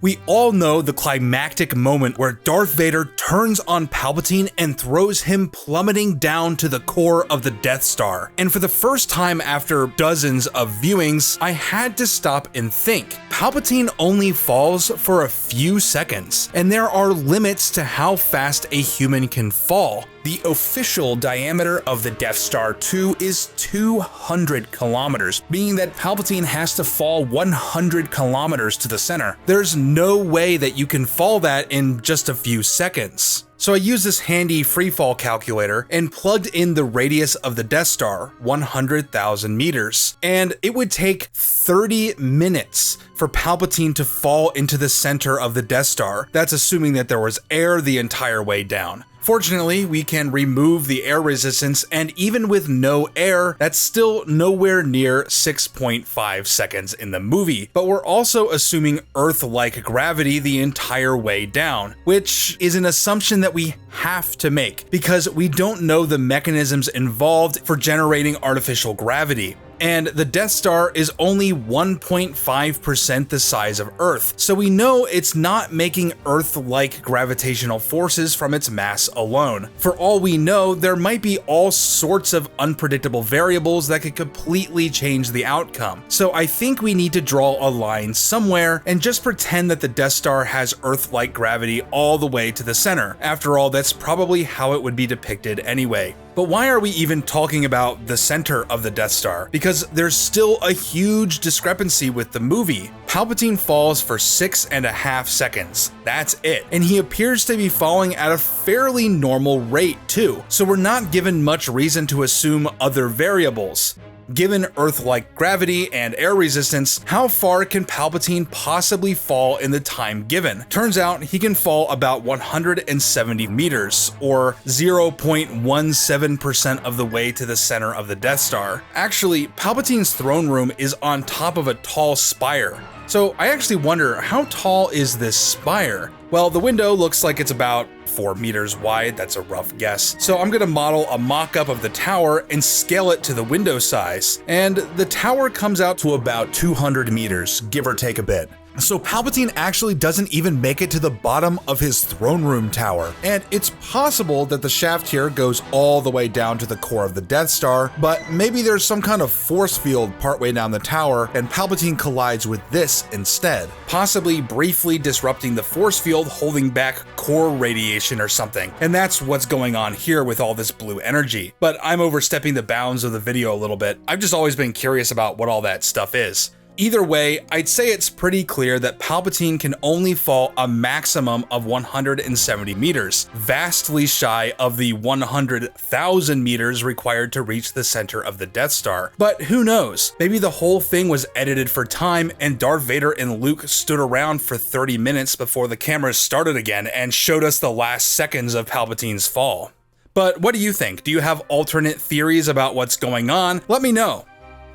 We all know the climactic moment where Darth Vader turns on Palpatine and throws him plummeting down to the core of the Death Star. And for the first time after dozens of viewings, I had to stop and think. Palpatine only falls for a few seconds, and there are limits to how fast a human can fall. The official diameter of the Death Star 2 is 200 kilometers, meaning that Palpatine has to fall 100 kilometers to the center. There's no way that you can fall that in just a few seconds. So I used this handy freefall calculator and plugged in the radius of the Death Star, 100,000 meters. And it would take 30 minutes for Palpatine to fall into the center of the Death Star. That's assuming that there was air the entire way down. Fortunately, we can remove the air resistance, and even with no air, that's still nowhere near 6.5 seconds in the movie. But we're also assuming Earth-like gravity the entire way down, which is an assumption that we have to make, because we don't know the mechanisms involved for generating artificial gravity. And the Death Star is only 1.5% the size of Earth, so we know it's not making Earth-like gravitational forces from its mass alone. For all we know, there might be all sorts of unpredictable variables that could completely change the outcome. So I think we need to draw a line somewhere and just pretend that the Death Star has Earth-like gravity all the way to the center. After all, that's probably how it would be depicted anyway. But why are we even talking about the center of the Death Star? Because there's still a huge discrepancy with the movie. Palpatine falls for 6.5 seconds. That's it. And he appears to be falling at a fairly normal rate too, so we're not given much reason to assume other variables. Given Earth-like gravity and air resistance, how far can Palpatine possibly fall in the time given? Turns out he can fall about 170 meters, or 0.17% of the way to the center of the Death Star. Actually, Palpatine's throne room is on top of a tall spire. So I actually wonder, how tall is this spire? Well, the window looks like it's about 4 meters wide, that's a rough guess. So I'm gonna model a mock-up of the tower and scale it to the window size. And the tower comes out to about 200 meters, give or take a bit. So Palpatine actually doesn't even make it to the bottom of his throne room tower. And it's possible that the shaft here goes all the way down to the core of the Death Star, but maybe there's some kind of force field partway down the tower and Palpatine collides with this instead, possibly briefly disrupting the force field holding back core radiation or something. And that's what's going on here with all this blue energy. But I'm overstepping the bounds of the video a little bit. I've just always been curious about what all that stuff is. Either way, I'd say it's pretty clear that Palpatine can only fall a maximum of 170 meters, vastly shy of the 100,000 meters required to reach the center of the Death Star. But who knows? Maybe the whole thing was edited for time and Darth Vader and Luke stood around for 30 minutes before the cameras started again and showed us the last seconds of Palpatine's fall. But what do you think? Do you have alternate theories about what's going on? Let me know.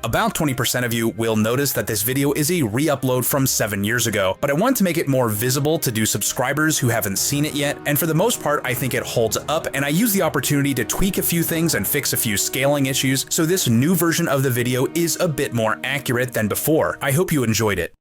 About 20% of you will notice that this video is a re-upload from 7 years ago, but I want to make it more visible to do subscribers who haven't seen it yet, and for the most part I think it holds up, and I use the opportunity to tweak a few things and fix a few scaling issues, so this new version of the video is a bit more accurate than before. I hope you enjoyed it.